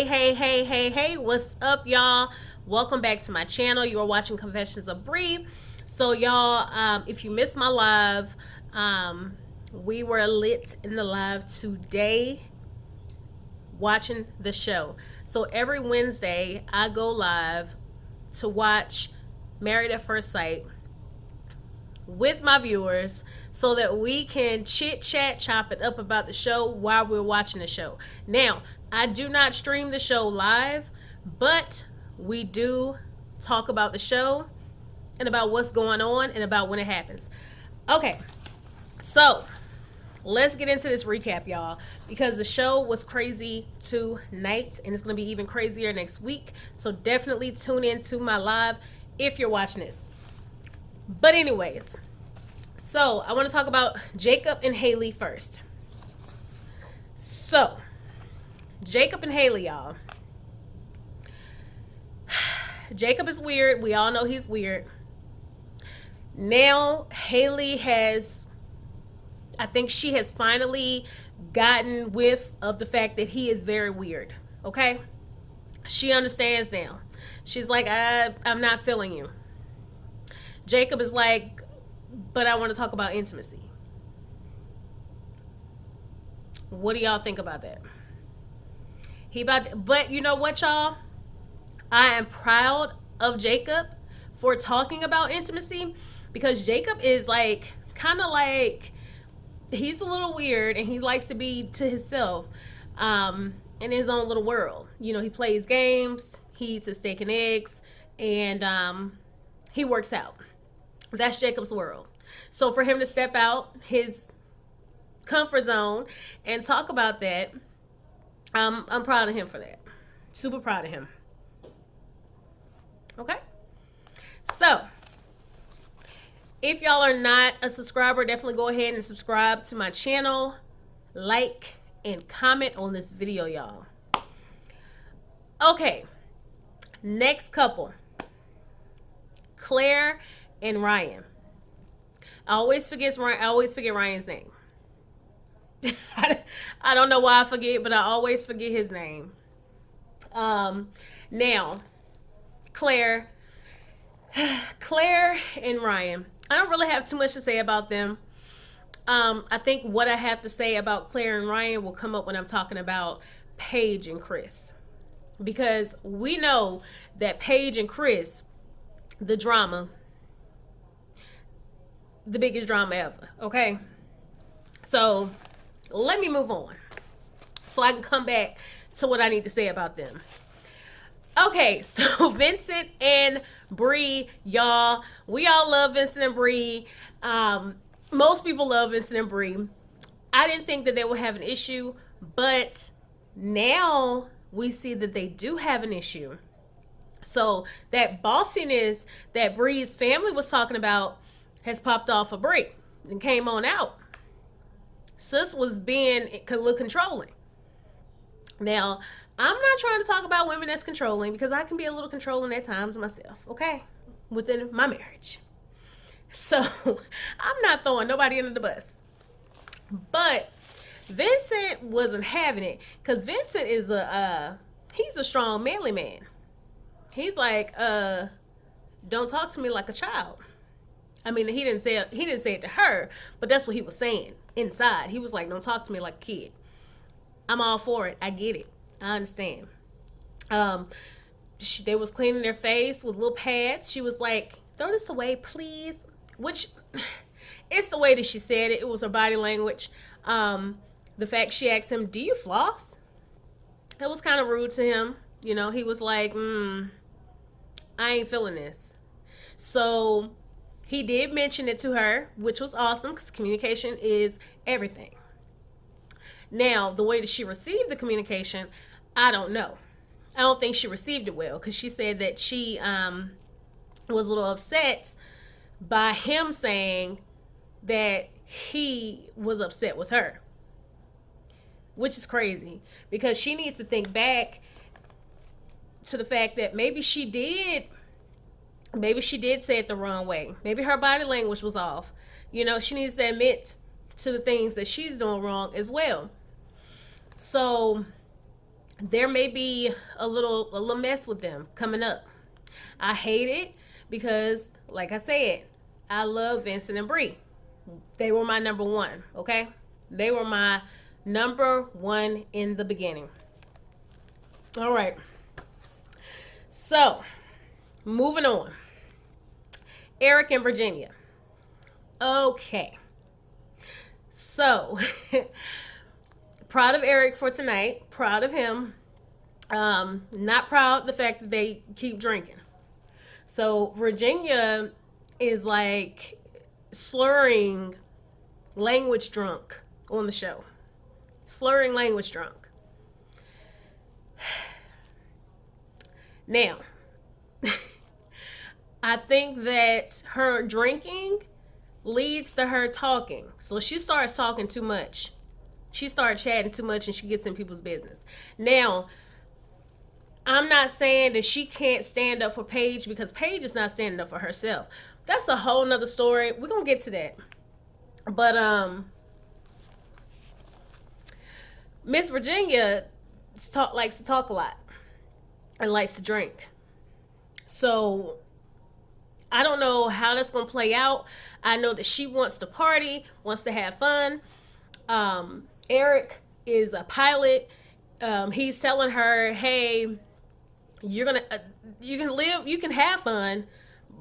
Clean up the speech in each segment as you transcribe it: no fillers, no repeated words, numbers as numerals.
Hey, what's up, y'all? Welcome back to my channel. You are watching Confessions of Bri. So, y'all, if you missed my live, we were lit in the live today watching the show. So, every Wednesday, I go live to watch Married at First Sight with my viewers so that we can chit chat, chop it up about the show while we're watching the show. Now, I do not stream the show live, but we do talk about the show and about what's going on and about when it happens. Okay, so let's get into this recap, y'all, because the show was crazy tonight and it's going to be even crazier next week. So definitely tune in to my live if you're watching this. But anyways, so I want to talk about Jacob and Haley first. So, Jacob and Haley, y'all. Jacob is weird. We all know he's weird. Now, Haley has, I think she has finally gotten whiff of the fact that he is very weird. Okay? She understands now. She's like, I'm not feeling you. Jacob is like, but I want to talk about intimacy. What do y'all think about that? But you know what, y'all? I am proud of Jacob for talking about intimacy because Jacob is like, kind of like, he's a little weird and he likes to be to himself in his own little world. You know, he plays games, he eats his steak and eggs, and he works out. That's Jacob's world. So for him to step out his comfort zone and talk about that, I'm proud of him for that. Super proud of him. Okay? So, if y'all are not a subscriber, definitely go ahead and subscribe to my channel. Like and comment on this video, y'all. Okay. Next couple. Claire and Ryan. I always forget Ryan's name. I don't know why I forget, but I always forget his name. Now, Claire and Ryan. I don't really have too much to say about them. I think what I have to say about Claire and Ryan will come up when I'm talking about Paige and Chris. Because we know that Paige and Chris, the drama, the biggest drama ever, okay? So, let me move on so I can come back to what I need to say about them. Okay, so Vincent and Bri, y'all. We all love Vincent and Bri. Most people love Vincent and Bri. I didn't think that they would have an issue, but now we see that they do have an issue. So that bossiness that Bri's family was talking about has popped off of Bri and came on out. Sis was being a little controlling. Now, I'm not trying to talk about women that's controlling because I can be a little controlling at times myself, okay? Within my marriage. So, I'm not throwing nobody under the bus. But Vincent wasn't having it because Vincent is he's a strong, manly man. He's like, don't talk to me like a child. I mean, he didn't say it to her, but that's what he was saying inside. He was like, don't talk to me like a kid. I'm all for it. I get it. I understand. They was cleaning their face with little pads. She was like, throw this away, please. Which, it's the way that she said it. It was her body language. The fact she asked him, do you floss? It was kind of rude to him. You know, he was like, I ain't feeling this. So he did mention it to her, which was awesome because communication is everything. Now, the way that she received the communication, I don't know. I don't think she received it well because she said that she was a little upset by him saying that he was upset with her, which is crazy because she needs to think back to the fact that maybe she did say it the wrong way. Maybe her body language was off. You know, she needs to admit to the things that she's doing wrong as well. So there may be a little mess with them coming up. I hate it because, like I said, I love Vincent and Bri. They were my number one, okay? They were my number one in the beginning. All right. So, moving on. Eric and Virginia. Okay. So, proud of Eric for tonight. Proud of him. Not proud of the fact that they keep drinking. So, Virginia is like slurring language drunk on the show. Slurring language drunk. Now, I think that her drinking leads to her talking. So she starts talking too much. She starts chatting too much and she gets in people's business. Now, I'm not saying that she can't stand up for Paige because Paige is not standing up for herself. That's a whole nother story. We're going to get to that. But, Miss Virginia likes to talk a lot and likes to drink. So I don't know how that's going to play out. I know that she wants to party, wants to have fun. Eric is a pilot. He's telling her, hey, you can have fun,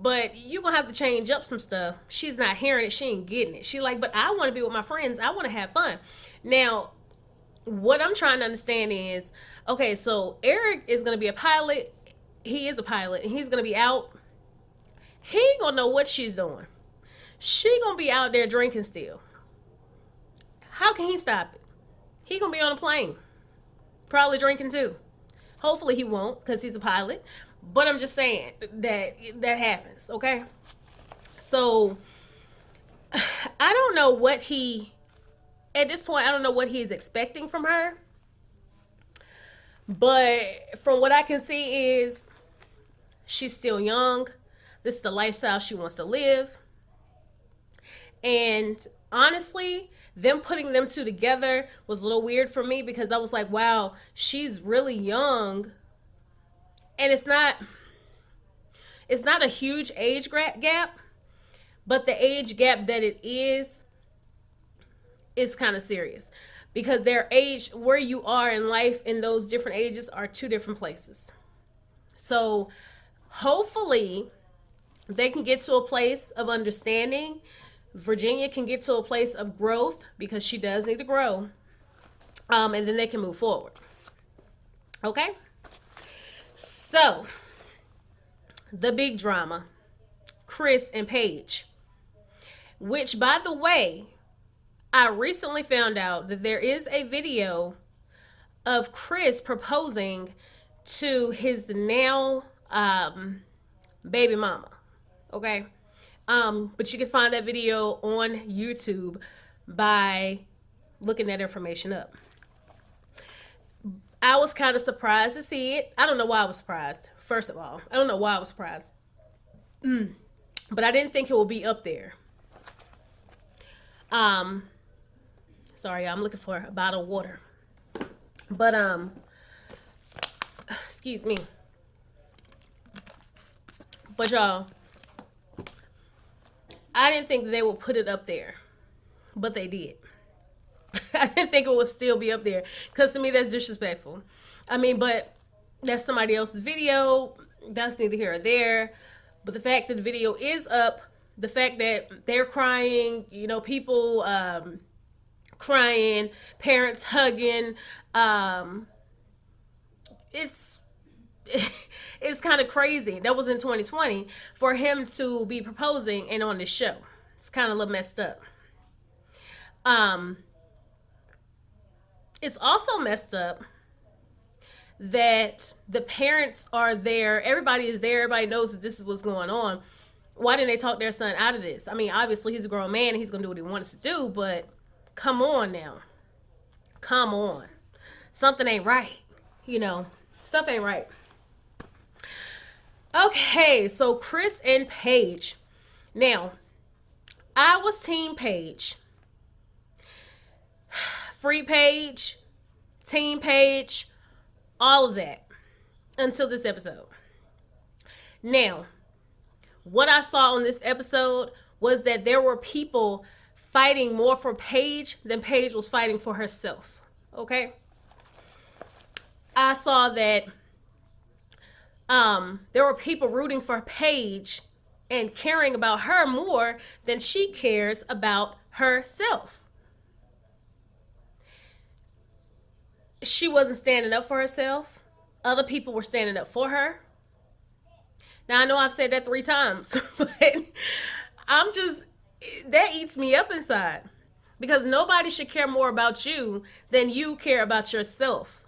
but you're going to have to change up some stuff. She's not hearing it. She ain't getting it. She like, but I want to be with my friends. I want to have fun. Now, what I'm trying to understand is, okay, so Eric is going to be a pilot. He is a pilot, and he's going to be out. He ain't going to know what she's doing. She going to be out there drinking still. How can he stop it? He going to be on a plane, probably drinking too. Hopefully he won't because he's a pilot. But I'm just saying that happens, okay? So, I don't know what at this point, I don't know what he's expecting from her. But from what I can see is she's still young. This is the lifestyle she wants to live. And honestly, them putting them two together was a little weird for me because I was like, wow, she's really young. And it's not a huge age gap, but the age gap that it is kind of serious because their age, where you are in life in those different ages, are two different places. So hopefully they can get to a place of understanding. Virginia can get to a place of growth because she does need to grow. And then they can move forward. Okay? So, the big drama, Chris and Paige. Which, by the way, I recently found out that there is a video of Chris proposing to his now baby mama. Okay? But you can find that video on YouTube by looking that information up. I was kind of surprised to see it. I don't know why I was surprised. First of all, I don't know why I was surprised. But I didn't think it would be up there. Sorry, I'm looking for a bottle of water. But excuse me. But y'all, I didn't think they would put it up there, but they did. I didn't think it would still be up there because to me that's disrespectful. I mean, but that's somebody else's video. That's neither here or there. But the fact that the video is up, the fact that they're crying, you know, people crying, parents hugging, it's kind of crazy. That was in 2020 for him to be proposing and on this show. It's kind of a little messed up. It's also messed up that the parents are there. Everybody is there. Everybody knows that this is what's going on. Why didn't they talk their son out of this? I mean, obviously he's a grown man and he's going to do what he wants to do, but come on now. Come on. Something ain't right. You know, stuff ain't right. Okay, so Chris and Paige. Now, I was team Paige. Free Paige, team Paige, All of that until this episode. Now, what I saw on this episode was that there were people fighting more for Paige than Paige was fighting for herself. Okay? I saw that there were people rooting for Paige and caring about her more than she cares about herself. She wasn't standing up for herself. Other people were standing up for her. Now, I know I've said that 3 times, but that eats me up inside. Because nobody should care more about you than you care about yourself.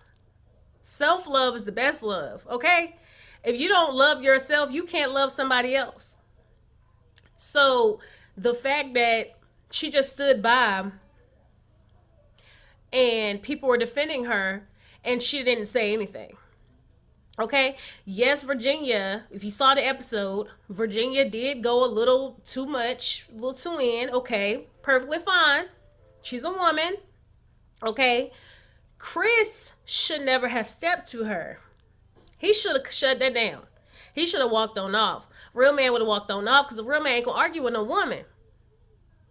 Self-love is the best love, okay? If you don't love yourself, you can't love somebody else. So, the fact that she just stood by and people were defending her and she didn't say anything. Okay, yes, Virginia, if you saw the episode, Virginia did go a little too much, a little too in. Okay, perfectly fine. She's a woman. Okay, Chris should never have stepped to her. He should have shut that down. He should have walked on off. Real man would have walked on off because a real man ain't gonna argue with no woman.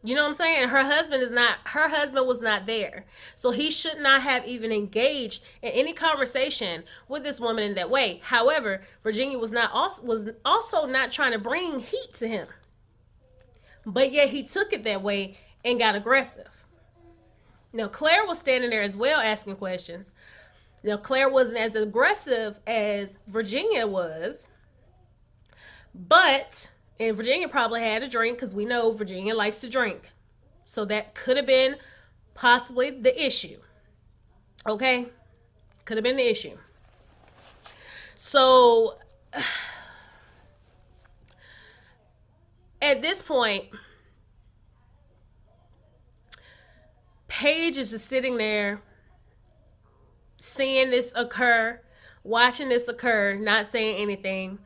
You know what I'm saying? Her husband was not there. So he should not have even engaged in any conversation with this woman in that way. However, Virginia was also not trying to bring heat to him. But yet he took it that way and got aggressive. Now, Claire was standing there as well asking questions. Now, Claire wasn't as aggressive as Virginia was. And Virginia probably had a drink because we know Virginia likes to drink. So that could have been possibly the issue. Okay? Could have been the issue. So, at this point, Paige is just sitting there seeing this occur, watching this occur, not saying anything.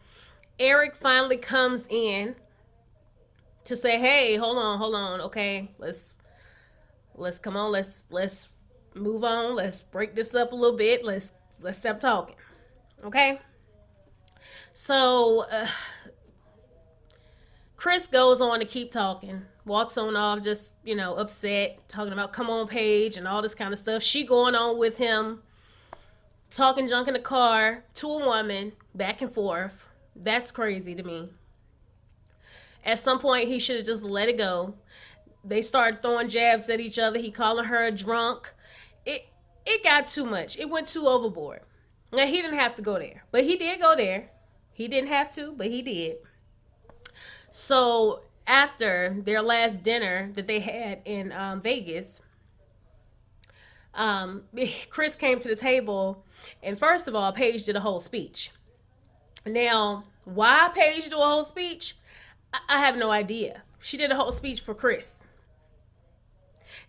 Eric finally comes in to say, "Hey, hold on, okay, let's come on, let's move on, let's break this up a little bit, let's stop talking, okay." So Chris goes on to keep talking, walks on off, just upset, talking about come on, Paige, and all this kind of stuff. She going on with him, talking junk in the car to a woman, back and forth. That's crazy to me. At some point, he should have just let it go. They started throwing jabs at each other. He calling her a drunk. It got too much. It went too overboard. Now, he didn't have to go there. But he did go there. He didn't have to, but he did. So, after their last dinner that they had in Vegas, Chris came to the table. And first of all, Paige did a whole speech. Now, why Paige do a whole speech? I have no idea. She did a whole speech for Chris.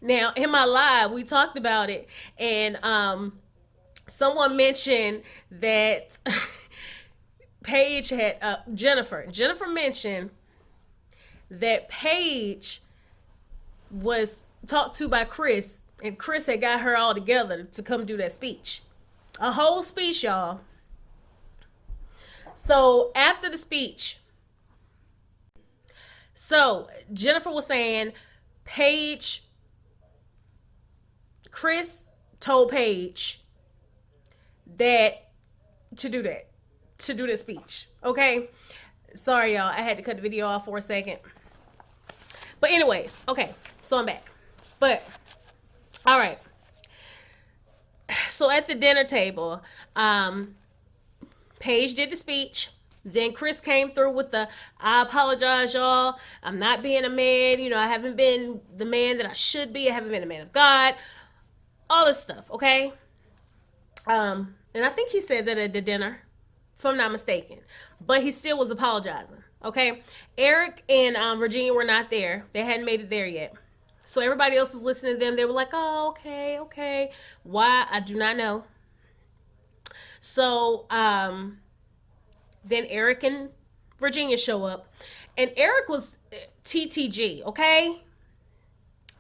Now, in my live, we talked about it, and someone mentioned that Paige had, Jennifer mentioned that Paige was talked to by Chris, and Chris had got her all together to come do that speech. A whole speech, y'all. So after the speech, Jennifer was saying Chris told Paige that to do that speech. Okay? Sorry, y'all. I had to cut the video off for a second. But anyways, okay. So I'm back. But, all right. So at the dinner table, Paige did the speech. Then Chris came through with I apologize, y'all. I'm not being a man. I haven't been the man that I should be. I haven't been a man of God. All this stuff, okay? And I think he said that at the dinner, if I'm not mistaken. But he still was apologizing, okay? Eric and Virginia were not there. They hadn't made it there yet. So everybody else was listening to them. They were like, oh, okay. Why? I do not know. So, then Eric and Virginia show up. And Eric was TTG, okay?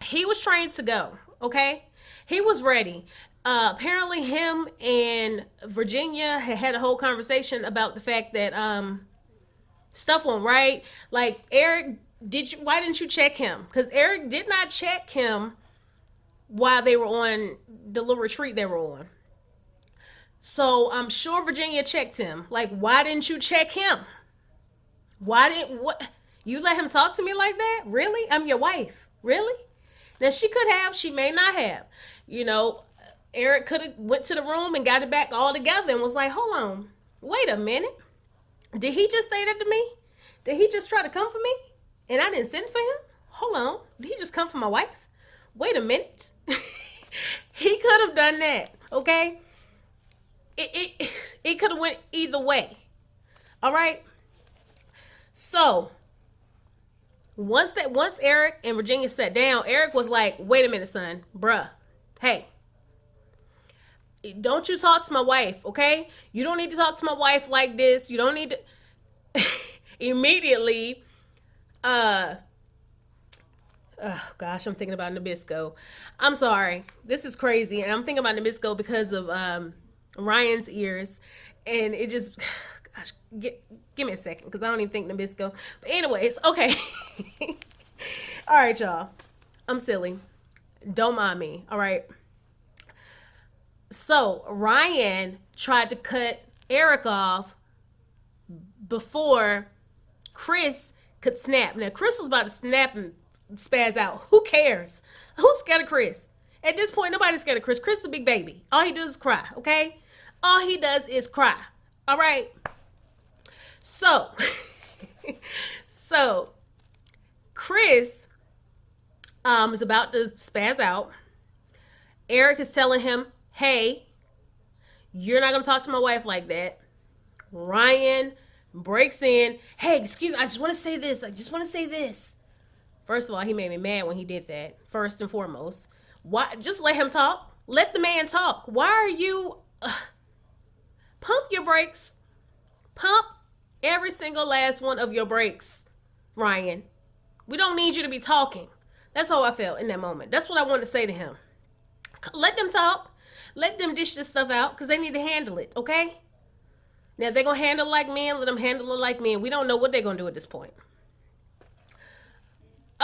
He was trained to go, okay? He was ready. Apparently him and Virginia had a whole conversation about the fact that stuff went right. Like Eric, why didn't you check him? Because Eric did not check him while they were on the little retreat they were on. So I'm sure Virginia checked him. Like, why didn't you check him? Why didn't what you let him talk to me like that? Really? I'm your wife. Really? Now she could have, she may not have. You know, Eric could have went to the room and got it back all together and was like, hold on, wait a minute. Did he just say that to me? Did he just try to come for me? And I didn't send for him? Hold on. Did he just come for my wife? Wait a minute. He could have done that. Okay? It could have went either way. All right? So once Eric and Virginia sat down, Eric was like, wait a minute, son. Bruh. Hey, don't you talk to my wife, okay? You don't need to talk to my wife like this. You don't need to immediately oh gosh, I'm thinking about Nabisco. I'm sorry. This is crazy. And I'm thinking about Nabisco because of Ryan's ears. And it just gosh, give me a second because I don't even think Nabisco. But anyways, okay. All right, y'all. I'm silly. Don't mind me. All right. So Ryan tried to cut Eric off before Chris could snap. Now Chris was about to snap and spaz out. Who cares? Who's scared of Chris? At this point, nobody's scared of Chris. Chris is a big baby. All he does is cry, okay? All he does is cry. All right? So, so Chris is about to spaz out. Eric is telling him, hey, you're not going to talk to my wife like that. Ryan breaks in. Hey, excuse me. I just want to say this. I just want to say this. First of all, he made me mad when he did that. First and foremost. Why? Just let him talk. Let the man talk. Why are you... pump your brakes. Pump every single last one of your brakes, Ryan. We don't need you to be talking. That's how I felt in that moment. That's what I wanted to say to him. Let them talk. Let them dish this stuff out because they need to handle it, okay? Now, if they're going to handle it like men, let them handle it like men. We don't know what they're going to do at this point.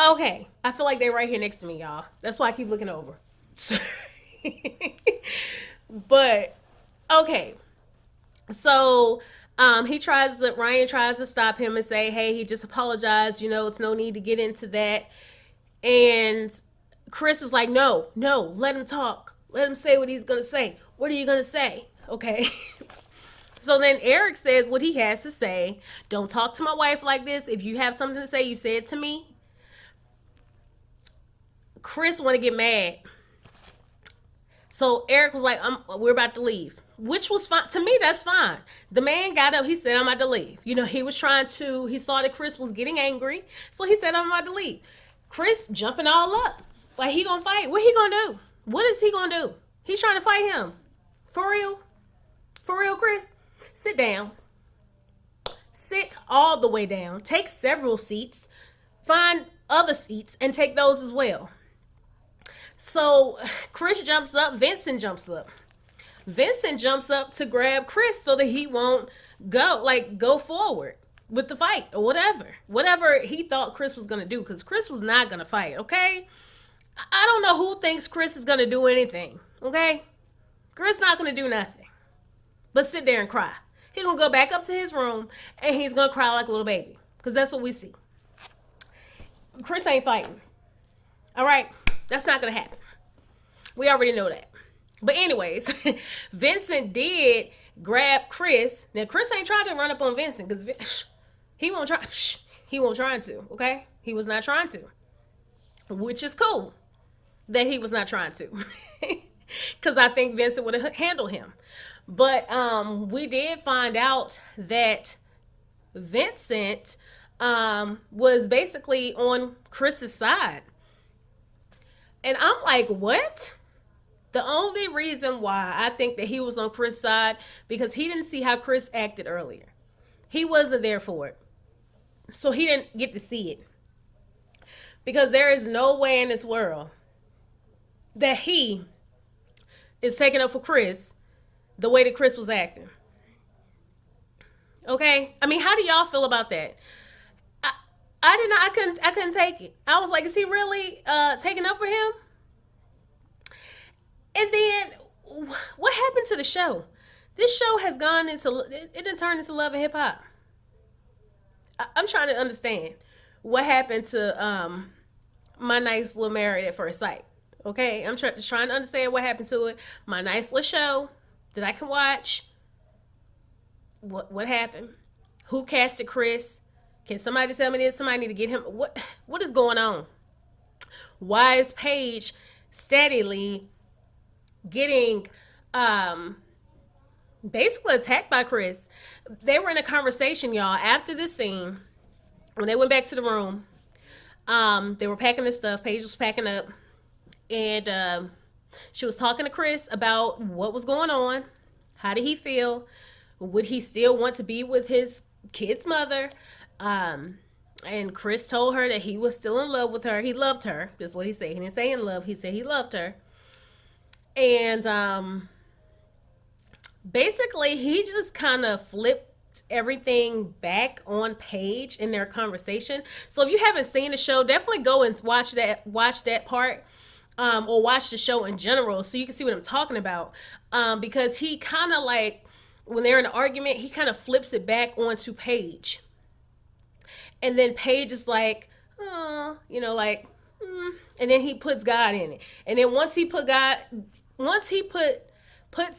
Okay, I feel like they're right here next to me, y'all. That's why I keep looking over. But, okay. So, Ryan tries to stop him and say, hey, he just apologized. You know, it's no need to get into that. And Chris is like, no, let him talk. Let him say what he's going to say. What are you going to say? Okay. So then Eric says what he has to say. Don't talk to my wife like this. If you have something to say, you say it to me. Chris want to get mad. So Eric was like, we're about to leave. Which was fine. To me, that's fine. The man got up. He said, I'm about to leave. You know, he saw that Chris was getting angry. So he said, I'm about to leave. Chris jumping all up. Like, he gonna fight. What he gonna do? What is he gonna do? He's trying to fight him. For real? For real, Chris? Sit down. Sit all the way down. Take several seats. Find other seats and take those as well. So Chris jumps up. Vincent jumps up. Vincent jumps up to grab Chris so that he won't go forward with the fight or whatever he thought Chris was going to do, because Chris was not going to fight. Okay, I don't know who thinks Chris is going to do anything. Okay, Chris not going to do nothing but sit there and cry. He's going to go back up to his room and he's going to cry like a little baby, because that's what we see. Chris ain't fighting. All right, that's not going to happen. We already know that. But anyways, Vincent did grab Chris. Now, Chris ain't trying to run up on Vincent because he won't try. He won't try to, okay? He was not trying to, which is cool that he was not trying to, because I think Vincent would have handled him. But we did find out that Vincent was basically on Chris's side. And I'm like, what? The only reason why I think that he was on Chris' side, because he didn't see how Chris acted earlier. He wasn't there for it. So he didn't get to see it. Because there is no way in this world that he is taking up for Chris the way that Chris was acting. Okay? I mean, how do y'all feel about that? I, I did not. I couldn't take it. I was like, is he really taking up for him? And then what happened to the show? This show has gone into it didn't turn into Love and Hip Hop. I'm trying to understand what happened to My Nice Little Married at First Sight. Okay, I'm trying to understand what happened to it. My nice little show that I can watch. What happened? Who casted Chris? Can somebody tell me this? Somebody need to get him. What is going on? Why is Paige steadily getting basically attacked by Chris? They were in a conversation, y'all, after this scene. When they went back to the room, they were packing their stuff. Paige was packing up, and she was talking to Chris about what was going on. How did he feel? Would he still want to be with his kid's mother? And Chris told her that he was still in love with her. He loved her. That's what he said. He didn't say in love. He said he loved her. And basically, he just kind of flipped everything back on Paige in their conversation. So if you haven't seen the show, definitely go and watch that part. Or watch the show in general so you can see what I'm talking about. Because he kind of like, when they're in an argument, he kind of flips it back onto Paige. And then Paige is like, oh, and then he puts God in it. And then once he puts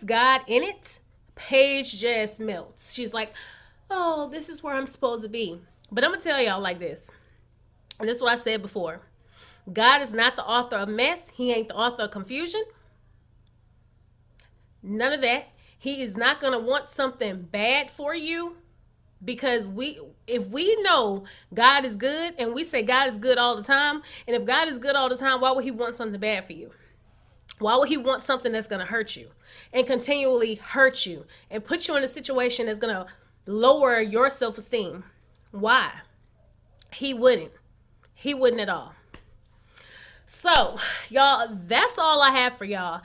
God in it, Paige just melts. She's like, oh, this is where I'm supposed to be. But I'm going to tell y'all like this. And this is what I said before. God is not the author of mess. He ain't the author of confusion. None of that. He is not going to want something bad for you, because if we know God is good and we say God is good all the time, and if God is good all the time, why would he want something bad for you? Why would he want something that's going to hurt you and continually hurt you and put you in a situation that's going to lower your self-esteem? Why? He wouldn't. He wouldn't at all. So, y'all, that's all I have for y'all.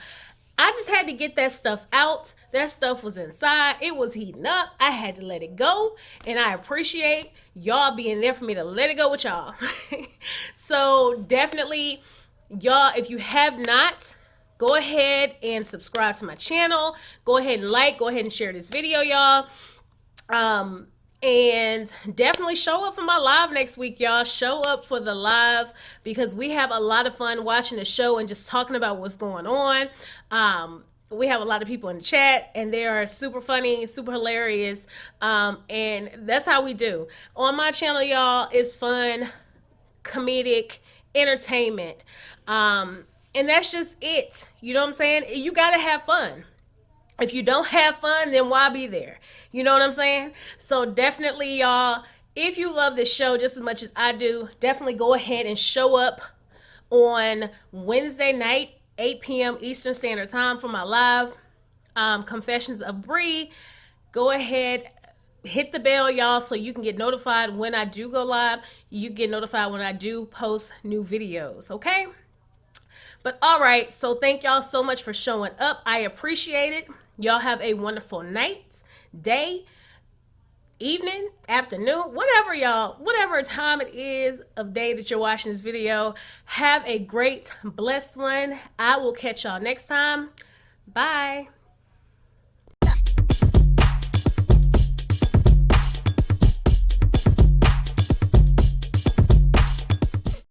I just had to get that stuff out. That stuff was inside. It was heating up. I had to let it go. And I appreciate y'all being there for me to let it go with y'all. So definitely, y'all, if you have not, go ahead and subscribe to my channel. Go ahead and like. Go ahead and share this video, y'all. And definitely show up for my live next week, y'all. Show up for the live, because we have a lot of fun watching the show and just talking about what's going on. We have a lot of people in the chat, and they are super funny, super hilarious. And that's how we do. On my channel, y'all, it's fun, comedic, entertainment. And that's just it. You know what I'm saying? You got to have fun. If you don't have fun, then why be there? You know what I'm saying? So definitely, y'all, if you love this show just as much as I do, definitely go ahead and show up on Wednesday night, 8 p.m. Eastern Standard Time for my live Confessions of Bri. Go ahead, hit the bell, y'all, so you can get notified when I do go live. You get notified when I do post new videos, okay? But all right, so thank y'all so much for showing up. I appreciate it. Y'all have a wonderful night, day, evening, afternoon, whatever, y'all, whatever time it is of day that you're watching this video. Have a great, blessed one. I will catch y'all next time. Bye.